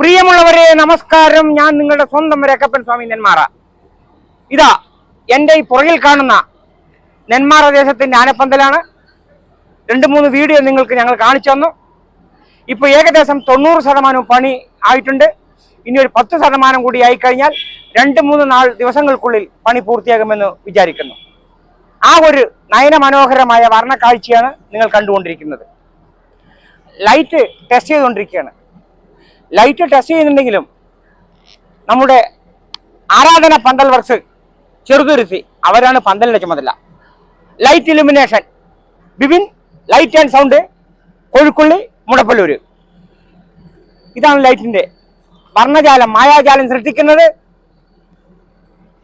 പ്രിയമുള്ളവരെ നമസ്കാരം. ഞാൻ നിങ്ങളുടെ സ്വന്തം രക്കപ്പൻ സ്വാമി നെന്മാറ. ഇതാ എൻ്റെ ഈ പുറകിൽ കാണുന്ന നെന്മാറ ദേശത്തിന്റെ ആനപ്പന്തലാണ്. 2-3 വീഡിയോ നിങ്ങൾക്ക് ഞങ്ങൾ കാണിച്ചു തന്നു. ഇപ്പൊ ഏകദേശം 90% പണി ആയിട്ടുണ്ട്. ഇനി ഒരു 10% കൂടി ആയിക്കഴിഞ്ഞാൽ 2-3 ദിവസങ്ങൾക്കുള്ളിൽ പണി പൂർത്തിയാകുമെന്ന് വിചാരിക്കുന്നു. ആ ഒരു നയനമനോഹരമായ വർണ്ണക്കാഴ്ചയാണ് നിങ്ങൾ കണ്ടുകൊണ്ടിരിക്കുന്നത്. ലൈറ്റ് ടെസ്റ്റ് ചെയ്തുകൊണ്ടിരിക്കുകയാണ്. ലൈറ്റ് ടെസ്റ്റ് ചെയ്യുന്നുണ്ടെങ്കിലും നമ്മുടെ ആരാധന പന്തൽ വർക്സ് ചെറുതുരുത്തി അവരാണ് പന്തലിന്റെ ചുമതല. Light illumination Bibin light and sound Kozhikkulli Mudappallur. ഇതാണ് ലൈറ്റിന്റെ വർണ്ണജാലം മായാജാലം സൃഷ്ടിക്കുന്നത്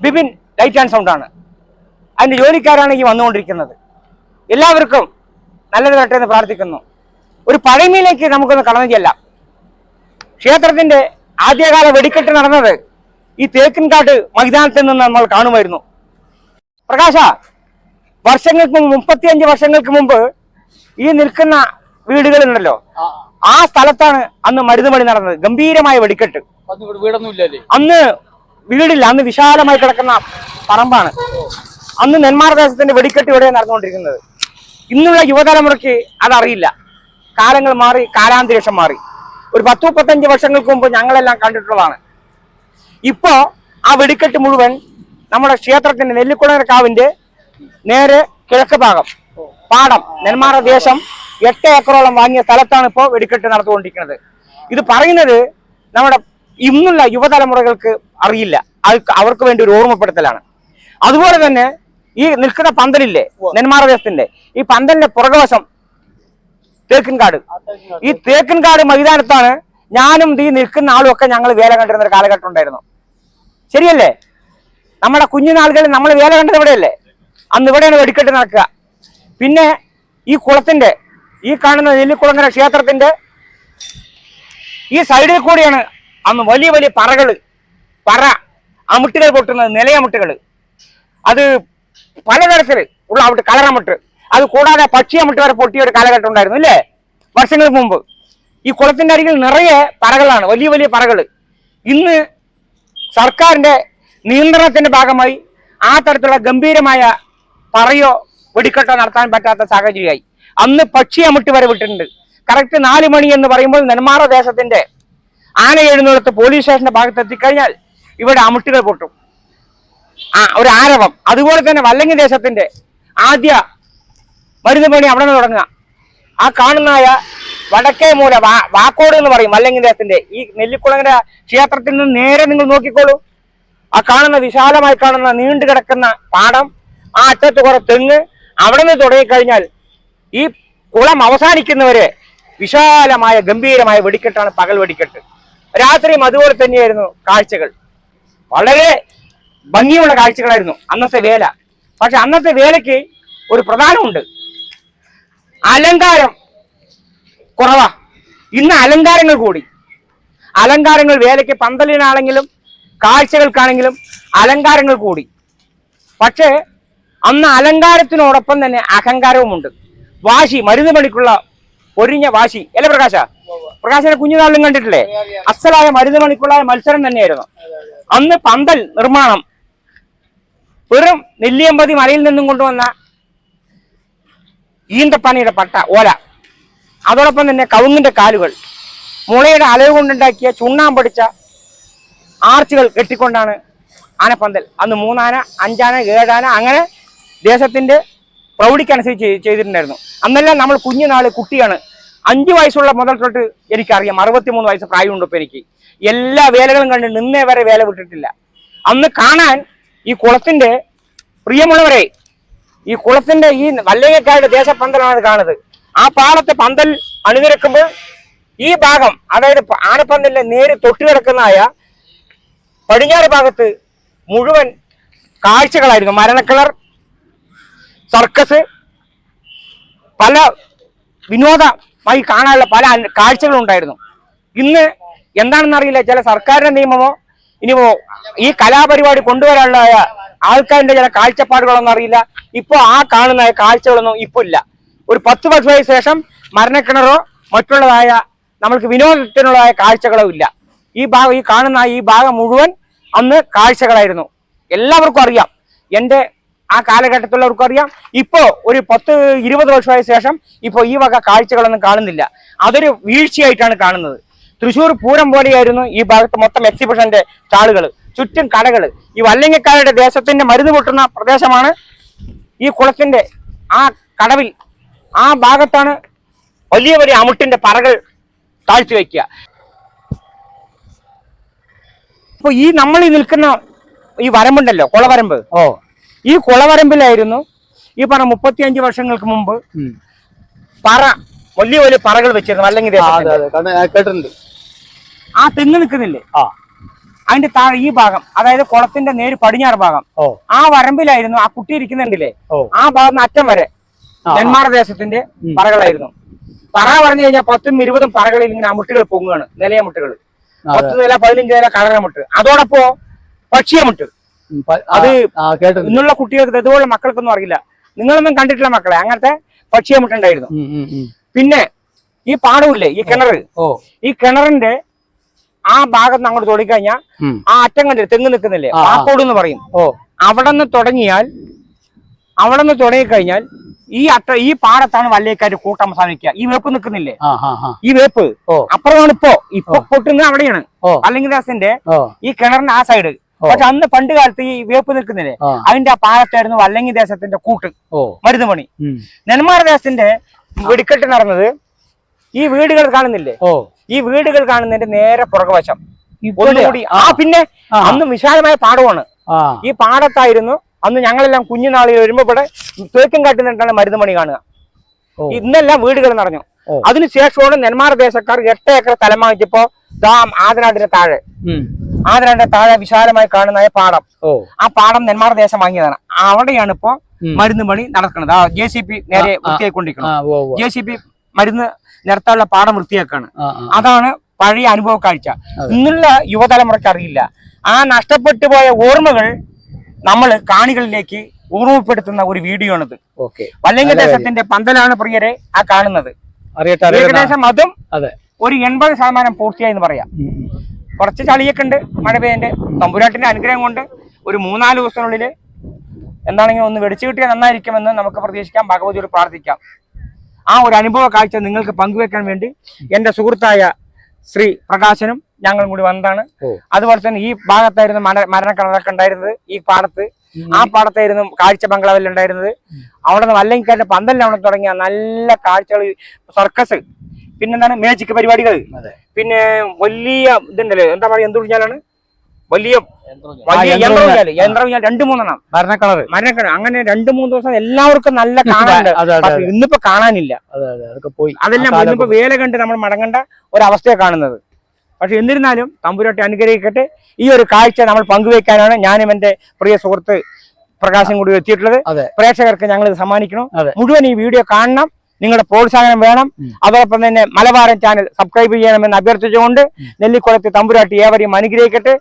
ബിബിൻ ലൈറ്റ് ആൻഡ് സൗണ്ട് ആണ്. അതിന്റെ ജോലിക്കാരാണ് ഈ വന്നുകൊണ്ടിരിക്കുന്നത്. എല്ലാവർക്കും നല്ലത് വരട്ടെ എന്ന് പ്രാർത്ഥിക്കുന്നു. ഒരു പഴമയിലേക്ക് നമുക്കൊന്ന് കടന്നു ചെല്ലാം. ക്ഷേത്രത്തിന്റെ ആദ്യകാല വെടിക്കെട്ട് നടന്നത് ഈ തേക്കിൻകാട് മൈതാനത്തിൽ നിന്ന് നമ്മൾ കാണുമായിരുന്നു. പ്രകാശ, വർഷങ്ങൾക്ക് മുമ്പ് 35 വർഷങ്ങൾക്ക് മുമ്പ് ഈ നിൽക്കുന്ന വീടുകളുണ്ടല്ലോ, ആ സ്ഥലത്താണ് അന്ന് മരുന്നുമണി നടന്നത്. ഗംഭീരമായ വെടിക്കെട്ട്. അന്ന് വീടില്ല, അന്ന് വിശാലമായി കിടക്കുന്ന പറമ്പാണ്. അന്ന് നെന്മാറ ദേശത്തിന്റെ വെടിക്കെട്ട് ഇവിടെ നടന്നുകൊണ്ടിരിക്കുന്നത്. ഇന്നുള്ള യുവതലമുറയ്ക്ക് അതറിയില്ല. കാലങ്ങൾ മാറി, കാലാന്തരീക്ഷം മാറി. ഒരു 10-35 വർഷങ്ങൾക്ക് മുമ്പ് ഞങ്ങളെല്ലാം കണ്ടിട്ടുള്ളതാണ്. ഇപ്പോ ആ വെടിക്കെട്ട് മുഴുവൻ നമ്മുടെ ക്ഷേത്രത്തിന്റെ നെല്ലിക്കുളങ്ങര കാവിന്റെ നേരെ കിഴക്ക് ഭാഗം പാടം നെന്മാറ ദേശം 8 ഏക്കറോളം വാങ്ങിയ സ്ഥലത്താണ് ഇപ്പോൾ വെടിക്കെട്ട് നടത്തുകൊണ്ടിരിക്കുന്നത്. ഇത് പറയുന്നത് നമ്മുടെ ഇന്നുള്ള യുവതലമുറകൾക്ക് അറിയില്ല. അവർക്ക് വേണ്ടി ഒരു ഓർമ്മപ്പെടുത്തലാണ്. അതുപോലെ തന്നെ ഈ നിൽക്കുന്ന പന്തലില്ലേ നെന്മാറ ദേശത്തിന്റെ, ഈ പന്തലിന്റെ പുറകുവശം തേക്കിൻകാട്. ഈ തേക്കിൻകാട് മൈതാനത്താണ് ഞാനും ഈ നിൽക്കുന്ന ആളും ഒക്കെ ഞങ്ങൾ വേല കണ്ടിരുന്ന ഒരു കാലഘട്ടം ഉണ്ടായിരുന്നു. ശരിയല്ലേ? നമ്മുടെ കുഞ്ഞുനാളുകളിൽ നമ്മൾ വേല കണ്ടത് ഇവിടെയല്ലേ? അന്ന് ഇവിടെയാണ് വെടിക്കെട്ട് നടക്കുക. പിന്നെ ഈ കുളത്തിന്റെ, ഈ കാണുന്ന നെല്ലിക്കുളങ്ങര ക്ഷേത്രത്തിന്റെ ഈ സൈഡിൽ കൂടിയാണ് അന്ന് വലിയ വലിയ പറ അമുട്ടുകൾ പൊട്ടുന്നത്, നിലയമുട്ടുകൾ. അത് പലതരത്തിൽ ഉള്ള അമുട്ട്, കളറമുട്ട്, അത് കൂടാതെ പക്ഷിയമുട്ട് വരെ പൊട്ടിയ ഒരു കാലഘട്ടം ഉണ്ടായിരുന്നു അല്ലേ, വർഷങ്ങൾക്ക് മുമ്പ്. ഈ കുളത്തിന്റെ അരികിൽ നിറയെ പറകളാണ്, വലിയ വലിയ പറകൾ. ഇന്ന് സർക്കാരിന്റെ നിയന്ത്രണത്തിന്റെ ഭാഗമായി ആ തരത്തിലുള്ള ഗംഭീരമായ പറയോ വെടിക്കെട്ടോ നടത്താൻ പറ്റാത്ത സാഹചര്യമായി. അന്ന് പക്ഷിയമുട്ട് വരെ വിട്ടിട്ടുണ്ട്. കറക്റ്റ് 4 മണി എന്ന് പറയുമ്പോൾ നെന്മാറ ദേശത്തിന്റെ ആന എഴുന്നള്ളത്ത് പോലീസ് സ്റ്റേഷന്റെ ഭാഗത്ത് എത്തിക്കഴിഞ്ഞാൽ ഇവിടെ അമുട്ടുകൾ പൊട്ടും, ഒരു ആരവം. അതുപോലെ തന്നെ വല്ലങ്ങി ദേശത്തിന്റെ ആദ്യ മരുന്ന് പണി അവിടെ നിന്ന് തുടങ്ങുക. ആ കാണുന്നതായ വടക്കേ മൂല വാക്കോട് എന്ന് പറയും വല്ലങ്ങി ദേശത്തിന്റെ. ഈ നെല്ലിക്കുളങ്ങര ക്ഷേത്രത്തിൽ നിന്ന് നേരെ നിങ്ങൾ നോക്കിക്കോളൂ. ആ കാണുന്ന വിശാലമായി കാണുന്ന നീണ്ടു കിടക്കുന്ന പാടം, ആ അറ്റത്ത് കുറെ തെങ്ങ്, അവിടെ നിന്ന് തുടങ്ങിക്കഴിഞ്ഞാൽ ഈ കുളം അവസാനിക്കുന്നവരെ വിശാലമായ ഗംഭീരമായ വെടിക്കെട്ടാണ് പകൽ വെടിക്കെട്ട്. രാത്രിയും അതുപോലെ തന്നെയായിരുന്നു കാഴ്ചകൾ. വളരെ ഭംഗിയുള്ള കാഴ്ചകളായിരുന്നു അന്നത്തെ വേല. പക്ഷെ അന്നത്തെ വേലയ്ക്ക് ഒരു പ്രധാനമുണ്ട്, അലങ്കാരം കുറവാ. ഇന്ന് അലങ്കാരങ്ങൾ കൂടി. അലങ്കാരങ്ങൾ വേലയ്ക്ക് പന്തലിനാണെങ്കിലും കാഴ്ചകൾക്കാണെങ്കിലും അലങ്കാരങ്ങൾ കൂടി. പക്ഷേ അന്ന് അലങ്കാരത്തിനോടൊപ്പം തന്നെ അഹങ്കാരവുമുണ്ട്. വാശി, മരുന്ന് പണിക്കുള്ള ഒരിഞ്ഞ വാശി അല്ലേ പ്രകാശ? പ്രകാശിനെ കുഞ്ഞുനാളിലും കണ്ടിട്ടില്ലേ? അസലായ മരുന്ന് പണിക്കുള്ള മത്സരം തന്നെയായിരുന്നു അന്ന്. പന്തൽ നിർമ്മാണം വെറും നെല്ലിയമ്പതി മലയിൽ നിന്നും കൊണ്ടുവന്ന ഈന്തപ്പനയുടെ പട്ട, ഓല, അതോടൊപ്പം തന്നെ കവുങ്ങിന്റെ കാലുകൾ, മുളയുടെ അലവ് കൊണ്ടുണ്ടാക്കിയ ചുണ്ണാമ്പടിച്ച ആർച്ചുകൾ കെട്ടിക്കൊണ്ടാണ് ആനപ്പന്തൽ അന്ന് 3 ആന, 5 ആന, 7 ആന, അങ്ങനെ ദേശത്തിന്റെ പ്രൗഢിക്കനുസരിച്ച് ചെയ്തിട്ടുണ്ടായിരുന്നു. അന്നെല്ലാം നമ്മൾ കുഞ്ഞുനാള്, കുട്ടിയാണ്. 5 വയസ്സുള്ള മുതൽ തൊട്ട് എനിക്കറിയാം. 63 വയസ്സ് പ്രായമുണ്ട് ഇപ്പൊ എനിക്ക്. എല്ലാ വേലകളും കണ്ട് നിന്നേ വരെ വേല വിട്ടിട്ടില്ല. അന്ന് കാണാൻ ഈ കുളത്തിന്റെ, പ്രിയമുള്ളവരെ, ഈ കുളത്തിന്റെ ഈ വല്ലങ്ങക്കാരുടെ ദേശപന്തലാണ് കാണുന്നത്. ആ പാടത്തെ പന്തൽ അണിനിരക്കുമ്പോൾ ഈ ഭാഗം, അതായത് ആനപ്പന്തലിന്റെ നേരെ തൊട്ട് കിടക്കുന്നതായ പടിഞ്ഞാറ് ഭാഗത്ത് മുഴുവൻ കാഴ്ചകളായിരുന്നു. സർക്കസ്, പല വിനോദമായി കാണാനുള്ള പല കാഴ്ചകളും ഉണ്ടായിരുന്നു. ഇന്ന് എന്താണെന്ന് അറിയില്ല, ചില സർക്കാരിന്റെ നിയമമോ ഇനിയോ ഈ കലാപരിപാടി കൊണ്ടുവരാനുള്ള ആൾക്കാരുടെ ചില കാഴ്ചപ്പാടുകളൊന്നും അറിയില്ല. ഇപ്പൊ ആ കാണുന്ന കാഴ്ചകളൊന്നും ഇപ്പൊ ഇല്ല. ഒരു 10 വർഷത്തിന് ശേഷം മരണക്കിണറോ മറ്റുള്ളതായ നമ്മൾക്ക് വിനോദത്തിനുള്ളതായ കാഴ്ചകളോ ഇല്ല. ഈ കാണുന്ന ഈ ഭാഗം മുഴുവൻ അന്ന് കാഴ്ചകളായിരുന്നു. എല്ലാവർക്കും അറിയാം, എൻ്റെ ആ കാലഘട്ടത്തിലുള്ളവർക്കും അറിയാം. ഇപ്പോ ഒരു 10-20 വർഷമായ ശേഷം ഇപ്പോ ഈ വക കാഴ്ചകളൊന്നും കാണുന്നില്ല. അതൊരു വീഴ്ചയായിട്ടാണ് കാണുന്നത്. തൃശ്ശൂർ പൂരം പോലെയായിരുന്നു ഈ ഭാഗത്ത് മൊത്തം എക്സിബിഷന്റെ സ്റ്റാളുകൾ, ചുറ്റും കടകൾ. ഈ വല്ലങ്ങക്കാരുടെ ദേശത്തിന്റെ മരുന്ന് പൊട്ടുന്ന പ്രദേശമാണ് ഈ കുളത്തിന്റെ ആ കടവിൽ. ആ ഭാഗത്താണ് വലിയ വലിയ അമുട്ടിന്റെ പറകൾ താഴ്ത്തി വയ്ക്കുക. ഇപ്പൊ ഈ നമ്മൾ ഈ നിൽക്കുന്ന ഈ വരമ്പുണ്ടല്ലോ, കുളവരമ്പ്, ഈ കുളവരമ്പിലായിരുന്നു ഈ പറഞ്ഞ 35 വർഷങ്ങൾക്ക് മുമ്പ് പറ, വലിയ വലിയ പറകൾ വെച്ചിരുന്നു. അല്ലെങ്കിൽ ആ തെങ്ങ് നിൽക്കുന്നില്ലേ, അതിന്റെ താഴെ ഈ ഭാഗം, അതായത് കുളത്തിന്റെ നേര് പടിഞ്ഞാറ് ഭാഗം, ആ വരമ്പിലായിരുന്നു ആ കുട്ടി ഇരിക്കുന്നുണ്ടല്ലേ, ആ ഭാഗത്ത് അറ്റം വരെ നെന്മാറ ദേശത്തിന്റെ പറകളായിരുന്നു. പറ പറഞ്ഞു കഴിഞ്ഞാൽ 10-20 പറകളിൽ ഇങ്ങനെ അമുട്ടുകൾ പൊങ്ങുകയാണ്, നിലയമുട്ടുകൾ. 10 നില 15 നില കളറമുട്ട്, അതോടൊപ്പം പക്ഷിയമുട്ട്. അത് ഇന്നുള്ള കുട്ടികൾക്ക്, ഇതുപോലെ മക്കൾക്കൊന്നും അറിയില്ല, നിങ്ങളൊന്നും കണ്ടിട്ടില്ല മക്കളെ, അങ്ങനത്തെ പക്ഷിയമുട്ടുണ്ടായിരുന്നു. പിന്നെ ഈ പാടമില്ലേ, ഈ കിണർ, ഈ കിണറിന്റെ ആ ഭാഗത്ത് അങ്ങോട്ട് തൊടിക്കഴിഞ്ഞാൽ ആ അറ്റം കണ്ടില്ല, തെങ്ങ് നിൽക്കുന്നില്ലേ, പാക്കോട് എന്ന് പറയും. അവിടെ നിന്ന് തുടങ്ങിക്കഴിഞ്ഞാൽ ഈ പാടത്താണ് വല്ലേക്കാര് കൂട്ടം അവസാനിക്കുക. ഈ വേപ്പ് നിൽക്കുന്നില്ലേ, ഈ വേപ്പ് അപ്പുറമാണ് ഇപ്പൊ പൊട്ടുന്നത് അവിടെയാണ് അല്ലെങ്കിൽ ദാസിന്റെ ഈ കിണറിന്റെ ആ സൈഡ്. പക്ഷെ അന്ന് പണ്ട് കാലത്ത് ഈ വേപ്പ് നിൽക്കുന്നില്ലേ, അതിന്റെ ആ പാടത്തായിരുന്നു വല്ലങ്ങി ദേശത്തിന്റെ കൂട്ട്, മരുന്ന് പണി. നെന്മാറ ദേശത്തിന്റെ വെടിക്കെട്ട് നടന്നത് ഈ വീടുകൾ കാണുന്നില്ലേ, ഈ വീടുകൾ കാണുന്നതിന്റെ നേരെ പുറകുവശം ഒന്നുകൂടി. പിന്നെ അന്ന് വിശാലമായ പാടമാണ്. ഈ പാടത്തായിരുന്നു അന്ന് ഞങ്ങളെല്ലാം കുഞ്ഞുനാളിൽ വരുമ്പോ ഇവിടെ തേക്കും കാട്ടുന്നിട്ടാണ് മരുന്ന് പണി കാണുക. ഇന്നെല്ലാം വീടുകൾ നിറഞ്ഞു. അതിനുശേഷമാണ് നെന്മാറ ദേശക്കാർ 8 ഏക്കർ സ്ഥലം വാങ്ങിച്ചപ്പോ ആദിനാടിന്റെ താഴെ വിശാലമായി കാണുന്ന പാടം, ആ പാടം നെന്മാറ ദേശം വാങ്ങിയതാണ്. അവിടെയാണ് ഇപ്പോ മരുന്ന് പണി നടക്കുന്നത്. JCB നേരെ വൃത്തിയായിക്കൊണ്ടിരിക്കണം. JCB മരുന്ന് നിരത്താനുള്ള പാടം വൃത്തിയാക്കാണ്. അതാണ് പഴയ അനുഭവ കാഴ്ച. ഇന്നുള്ള യുവതലമുറയ്ക്ക് അറിയില്ല. ആ നഷ്ടപ്പെട്ടു പോയ ഓർമ്മകൾ നമ്മൾ കാണികളിലേക്ക് ഓർമ്മപ്പെടുത്തുന്ന ഒരു വീഡിയോ ആണിത്. വല്ലങ്ങി ദേശത്തിന്റെ പന്തലാണ് പ്രിയരെ ആ കാണുന്നത്. ഏകദേശം അതും ഒരു 80% പൂർത്തിയായി എന്ന് പറയാം. കുറച്ച് ചളിയൊക്കെ ഉണ്ട്, മഴ പെയ്യന്റെ. തമ്പുരാട്ടിന്റെ അനുഗ്രഹം കൊണ്ട് ഒരു 3-4 ദിവസത്തിനുള്ളിൽ എന്താണെങ്കിലും ഒന്ന് വെടിച്ചു കിട്ടിയാൽ നന്നായിരിക്കുമെന്ന് നമുക്ക് പ്രതീക്ഷിക്കാം. ഭഗവതിയോട് പ്രാർത്ഥിക്കാം. ആ ഒരു അനുഭവ കാഴ്ച നിങ്ങൾക്ക് പങ്കുവെക്കാൻ വേണ്ടി എന്റെ സുഹൃത്തായ ശ്രീ പ്രകാശനും ഞങ്ങളും കൂടി വന്നതാണ്. അതുപോലെ തന്നെ ഈ ഭാഗത്തായിരുന്നു മരണക്കിണറൊക്കെ ഉണ്ടായിരുന്നത്. ഈ പാടത്ത്, ആ പാടത്തായിരുന്നു കാഴ്ച ബംഗ്ലാവിൽ ഉണ്ടായിരുന്നത്. അവിടെ നിന്ന് വല്ലങ്ങിക്കാരുടെ പന്തലിൽ അവിടെ തുടങ്ങിയ നല്ല കാഴ്ചകൾ, സർക്കസ്, പിന്നെന്താണ് മേജിക് പരിപാടികൾ, പിന്നെ വലിയ ഇതുണ്ടല്ലോ, എന്താ പറയുക, എന്ത് കുഞ്ഞാലാണ്, വലിയ യന്ത്രൂഞ്ഞാല് 2-3 മരണക്കിണർ, അങ്ങനെ 2-3 ദിവസം എല്ലാവർക്കും നല്ല കാണാനുണ്ട്. ഇന്നിപ്പോ കാണാനില്ല, അതെല്ലാം ഇന്നിപ്പോ വേല കണ്ട് നമ്മൾ മടങ്ങേണ്ട ഒരവസ്ഥയെ കാണുന്നത്. പക്ഷെ എന്നിരുന്നാലും തമ്പുരാട്ടി അനുഗ്രഹിക്കട്ടെ. ഈ ഒരു കാഴ്ച നമ്മൾ പങ്കുവയ്ക്കാനാണ് ഞാനും എന്റെ പ്രിയ സുഹൃത്ത് പ്രകാശം കൂടി എത്തിയിട്ടുള്ളത്. പ്രേക്ഷകർക്ക് ഞങ്ങൾ ഇത് സമ്മാനിക്കണം. മുഴുവൻ ഈ വീഡിയോ കാണണം, നിങ്ങളുടെ പ്രോത്സാഹനം വേണം. അതോടൊപ്പം തന്നെ മലബാരൻ ചാനൽ സബ്സ്ക്രൈബ് ചെയ്യണമെന്ന് അഭ്യർത്ഥിച്ചുകൊണ്ട് നെല്ലിക്കുളത്ത് തമ്പുരാട്ടി ഏവരെയും അനുഗ്രഹിക്കട്ടെ.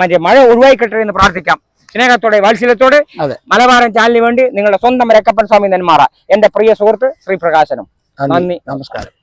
മഴ ഒഴിവായിക്കട്ടെ എന്ന് പ്രാർത്ഥിക്കാം. സ്നേഹത്തോടെ, വാത്സല്യത്തോടെ മലബാരൻ ചാനലിന് വേണ്ടി നിങ്ങളുടെ സ്വന്തം രക്കപ്പൻ സ്വാമി നെന്മാറ, എന്റെ പ്രിയ സുഹൃത്ത് ശ്രീ പ്രകാശനും. നന്ദി, നമസ്കാരം.